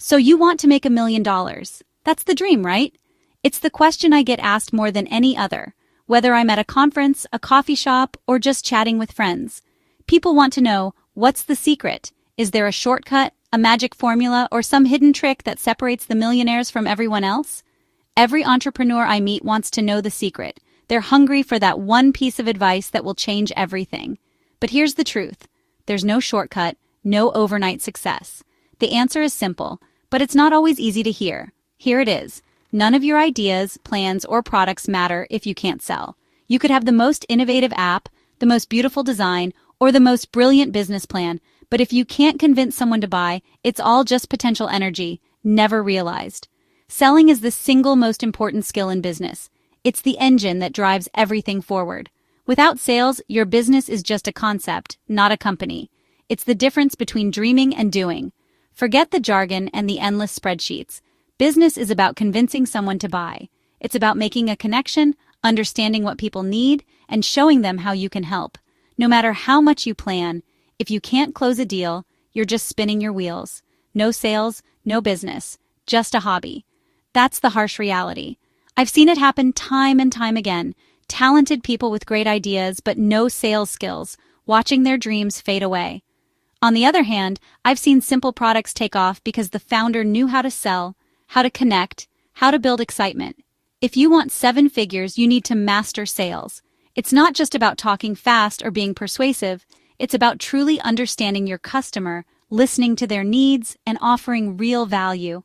So you want to make $1 million. That's the dream, right? It's the question I get asked more than any other, whether I'm at a conference, a coffee shop, or just chatting with friends. People want to know, what's the secret? Is there a shortcut, a magic formula, or some hidden trick that separates the millionaires from everyone else? Every entrepreneur I meet wants to know the secret. They're hungry for that one piece of advice that will change everything. But here's the truth. There's no shortcut, no overnight success. The answer is simple, but it's not always easy to hear. Here it is. None of your ideas, plans, or products matter if you can't sell. You could have the most innovative app, the most beautiful design, or the most brilliant business plan, but if you can't convince someone to buy, it's all just potential energy, never realized. Selling is the single most important skill in business. It's the engine that drives everything forward. Without sales, your business is just a concept, not a company. It's the difference between dreaming and doing. Forget the jargon and the endless spreadsheets. Business is about convincing someone to buy. It's about making a connection, understanding what people need, and showing them how you can help. No matter how much you plan, if you can't close a deal, you're just spinning your wheels. No sales, no business, just a hobby. That's the harsh reality. I've seen it happen time and time again. Talented people with great ideas but no sales skills, watching their dreams fade away. On the other hand, I've seen simple products take off because the founder knew how to sell, how to connect, how to build excitement. If you want 7 figures, you need to master sales. It's not just about talking fast or being persuasive. It's about truly understanding your customer, listening to their needs, and offering real value.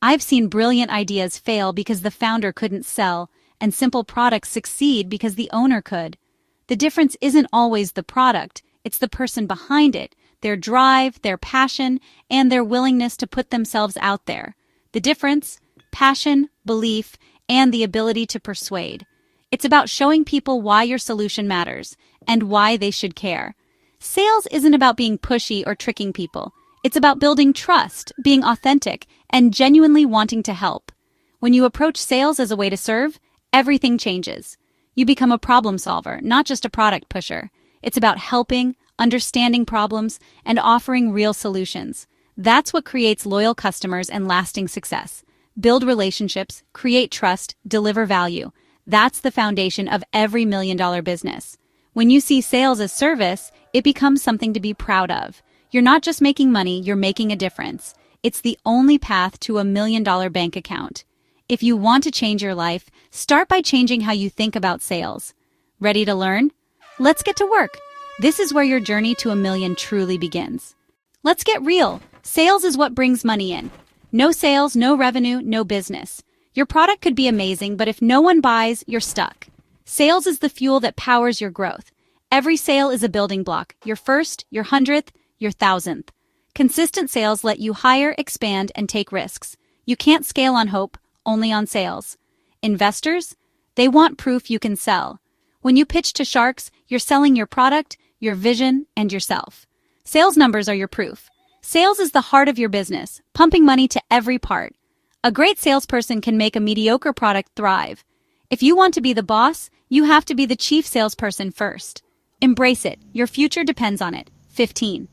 I've seen brilliant ideas fail because the founder couldn't sell, and simple products succeed because the owner could. The difference isn't always the product, it's the person behind it, their drive, their passion, and their willingness to put themselves out there. The difference? Passion, belief, and the ability to persuade. It's about showing people why your solution matters and why they should care. Sales isn't about being pushy or tricking people. It's about building trust, being authentic, and genuinely wanting to help. When you approach sales as a way to serve, everything changes. You become a problem solver, not just a product pusher. It's about helping, understanding problems, and offering real solutions. That's what creates loyal customers and lasting success. Build relationships, create trust, deliver value. That's the foundation of every million-dollar business. When you see sales as service, it becomes something to be proud of. You're not just making money, you're making a difference. It's the only path to $1 million bank account. If you want to change your life, start by changing how you think about sales. Ready to learn? Let's get to work. This is where your journey to $1 million truly begins. Let's get real. Sales is what brings money in. No sales, no revenue, no business. Your product could be amazing, but if no one buys, you're stuck. Sales is the fuel that powers your growth. Every sale is a building block. Your first, your 100th, your 1,000th. Consistent sales let you hire, expand, and take risks. You can't scale on hope, only on sales. Investors? They want proof you can sell. When you pitch to sharks, you're selling your product, your vision, and yourself. Sales numbers are your proof. Sales is the heart of your business, pumping money to every part. A great salesperson can make a mediocre product thrive. If you want to be the boss, you have to be the chief salesperson first. Embrace it. Your future depends on it. 15.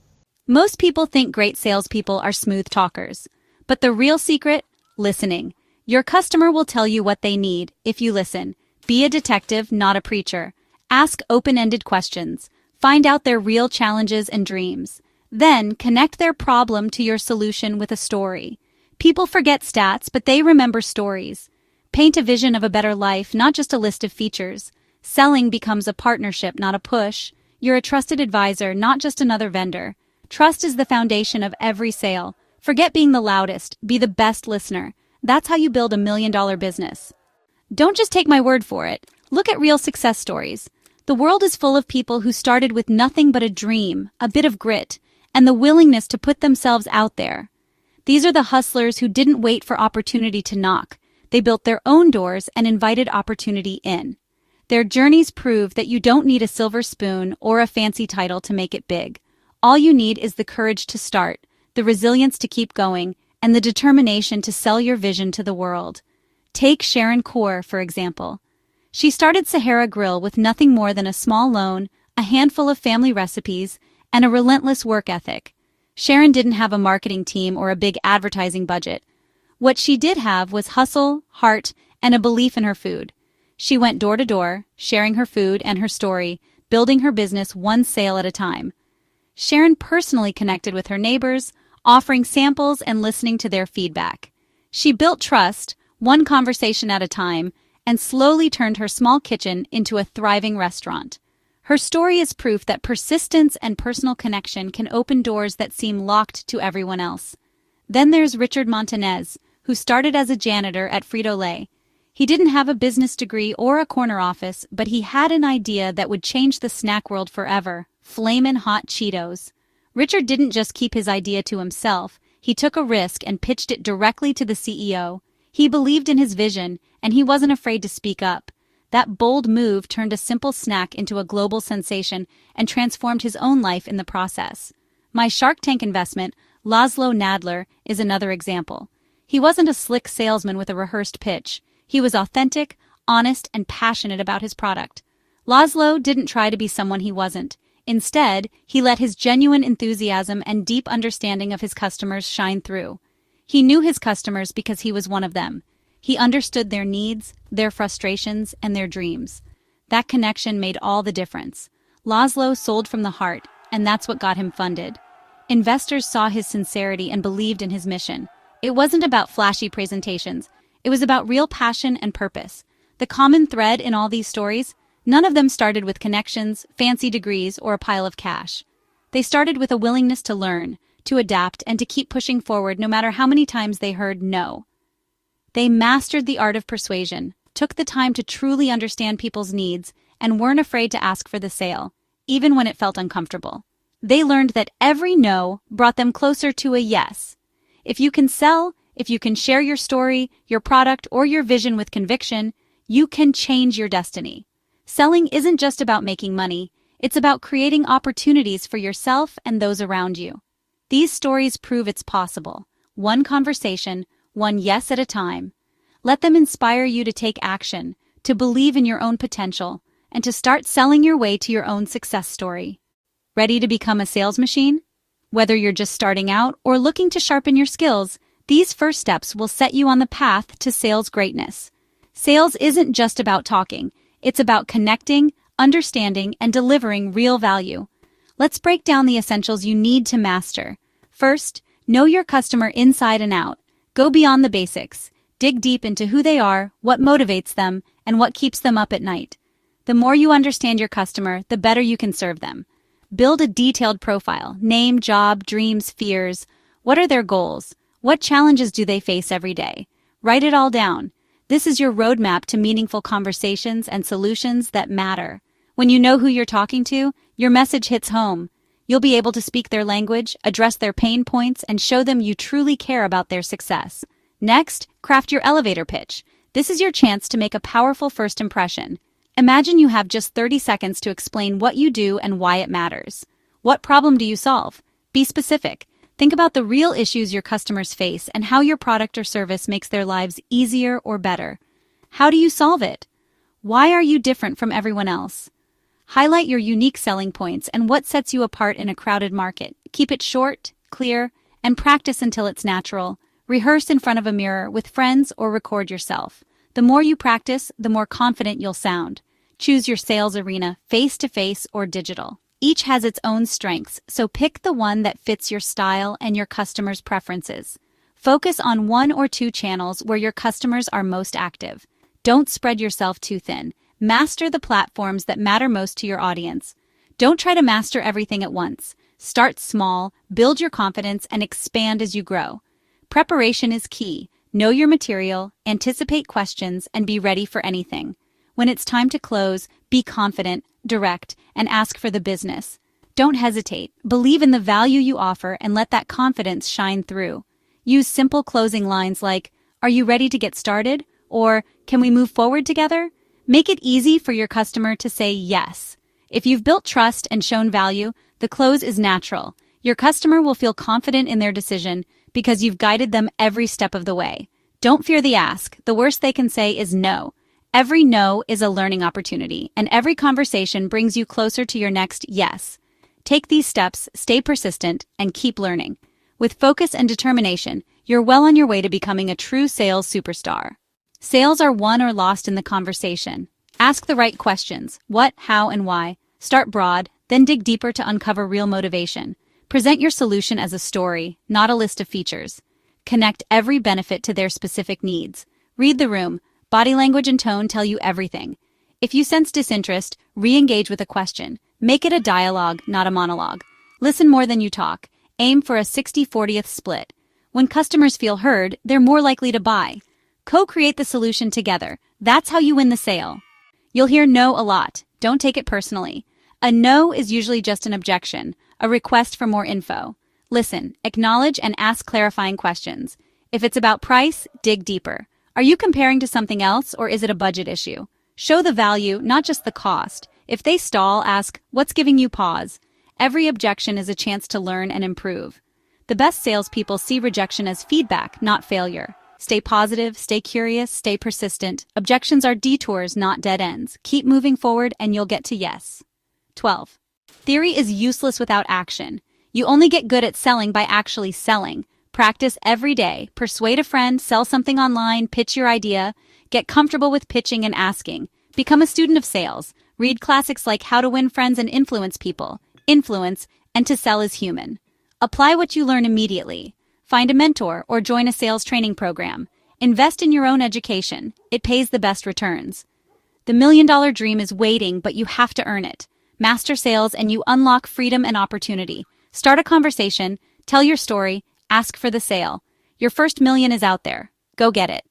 Most people think great salespeople are smooth talkers. But the real secret? Listening. Your customer will tell you what they need if you listen. Be a detective, not a preacher. Ask open-ended questions. Find out their real challenges and dreams. Then connect their problem to your solution with a story. People forget stats, but they remember stories. Paint a vision of a better life, not just a list of features. Selling becomes a partnership, not a push. You're a trusted advisor, not just another vendor. Trust is the foundation of every sale. Forget being the loudest, be the best listener. That's how you build $1 million business. Don't just take my word for it. Look at real success stories. The world is full of people who started with nothing but a dream, a bit of grit, and the willingness to put themselves out there. These are the hustlers who didn't wait for opportunity to knock. They built their own doors and invited opportunity in. Their journeys prove that you don't need a silver spoon or a fancy title to make it big. All you need is the courage to start, the resilience to keep going, and the determination to sell your vision to the world. Take Sharon Kaur, for example. She started Sahara Grill with nothing more than a small loan, a handful of family recipes, and a relentless work ethic. Sharon didn't have a marketing team or a big advertising budget. What she did have was hustle, heart, and a belief in her food. She went door to door, sharing her food and her story, building her business one sale at a time. Sharon personally connected with her neighbors, offering samples and listening to their feedback. She built trust, one conversation at a time, and slowly turned her small kitchen into a thriving restaurant. Her story is proof that persistence and personal connection can open doors that seem locked to everyone else. Then there's Richard Montanez, who started as a janitor at Frito-Lay. He didn't have a business degree or a corner office, but he had an idea that would change the snack world forever: flamin' hot Cheetos. Richard didn't just keep his idea to himself, he took a risk and pitched it directly to the CEO. He believed in his vision, and he wasn't afraid to speak up. That bold move turned a simple snack into a global sensation and transformed his own life in the process. My Shark Tank investment, Laszlo Nadler, is another example. He wasn't a slick salesman with a rehearsed pitch. He was authentic, honest, and passionate about his product. Laszlo didn't try to be someone he wasn't. Instead, he let his genuine enthusiasm and deep understanding of his customers shine through. He knew his customers because he was one of them. He understood their needs, their frustrations, and their dreams. That connection made all the difference. Laszlo sold from the heart, and that's what got him funded. Investors saw his sincerity and believed in his mission. It wasn't about flashy presentations. It was about real passion and purpose. The common thread in all these stories: none of them started with connections, fancy degrees, or a pile of cash. They started with a willingness to learn, to adapt, and to keep pushing forward no matter how many times they heard no. They mastered the art of persuasion, took the time to truly understand people's needs, and weren't afraid to ask for the sale, even when it felt uncomfortable. They learned that every no brought them closer to a yes. If you can sell, if you can share your story, your product, or your vision with conviction, you can change your destiny. Selling isn't just about making money, it's about creating opportunities for yourself and those around you. These stories prove it's possible. One conversation, one yes at a time. Let them inspire you to take action, to believe in your own potential, and to start selling your way to your own success story. Ready to become a sales machine? Whether you're just starting out or looking to sharpen your skills, these first steps will set you on the path to sales greatness. Sales isn't just about talking. It's about connecting, understanding, and delivering real value. Let's break down the essentials you need to master. First, know your customer inside and out. Go beyond the basics. Dig deep into who they are, what motivates them, and what keeps them up at night. The more you understand your customer, the better you can serve them. Build a detailed profile: name, job, dreams, fears. What are their goals? What challenges do they face every day? Write it all down. This is your roadmap to meaningful conversations and solutions that matter. When you know who you're talking to, your message hits home. You'll be able to speak their language, address their pain points, and show them you truly care about their success. Next, craft your elevator pitch. This is your chance to make a powerful first impression. Imagine you have just 30 seconds to explain what you do and why it matters. What problem do you solve? Be specific. Think about the real issues your customers face and how your product or service makes their lives easier or better. How do you solve it? Why are you different from everyone else? Highlight your unique selling points and what sets you apart in a crowded market. Keep it short, clear, and practice until it's natural. Rehearse in front of a mirror with friends or record yourself. The more you practice, the more confident you'll sound. Choose your sales arena, face-to-face or digital. Each has its own strengths, so pick the one that fits your style and your customers' preferences. Focus on 1 or 2 channels where your customers are most active. Don't spread yourself too thin. Master the platforms that matter most to your audience. Don't try to master everything at once. Start small, build your confidence, and expand as you grow. Preparation is key. Know your material, anticipate questions, and be ready for anything. When it's time to close, be confident, direct, and ask for the business. Don't hesitate. Believe in the value you offer and let that confidence shine through. Use simple closing lines like, "Are you ready to get started?" or "Can we move forward together?" Make it easy for your customer to say yes. If you've built trust and shown value, the close is natural. Your customer will feel confident in their decision because you've guided them every step of the way. Don't fear the ask. The worst they can say is no. Every no is a learning opportunity, and every conversation brings you closer to your next yes. Take these steps, stay persistent, and keep learning. With focus and determination, you're well on your way to becoming a true sales superstar. Sales are won or lost in the conversation. Ask the right questions: what, how, and why. Start broad, then dig deeper to uncover real motivation. Present your solution as a story, not a list of features. Connect every benefit to their specific needs. Read the room. Body language and tone tell you everything. If you sense disinterest, re-engage with a question. Make it a dialogue, not a monologue. Listen more than you talk. Aim for a 60-40th split. When customers feel heard, they're more likely to buy. Co-create the solution together. That's how you win the sale. You'll hear no a lot. Don't take it personally. A no is usually just an objection, a request for more info. Listen, acknowledge, and ask clarifying questions. If it's about price, dig deeper. Are you comparing to something else, or is it a budget issue? Show the value, not just the cost. If they stall, ask, what's giving you pause? Every objection is a chance to learn and improve. The best salespeople see rejection as feedback, not failure. Stay positive, stay curious, stay persistent. Objections are detours, not dead ends. Keep moving forward and you'll get to yes. 12. Theory is useless without action. You only get good at selling by actually selling. Practice every day. Persuade a friend, sell something online, pitch your idea. Get comfortable with pitching and asking. Become a student of sales. Read classics like How to Win Friends and Influence People. Influence, and to sell is human. Apply what you learn immediately. Find a mentor or join a sales training program. Invest in your own education. It pays the best returns. The $1,000,000 dream is waiting, but you have to earn it. Master sales and you unlock freedom and opportunity. Start a conversation, tell your story, ask for the sale. Your first million is out there. Go get it.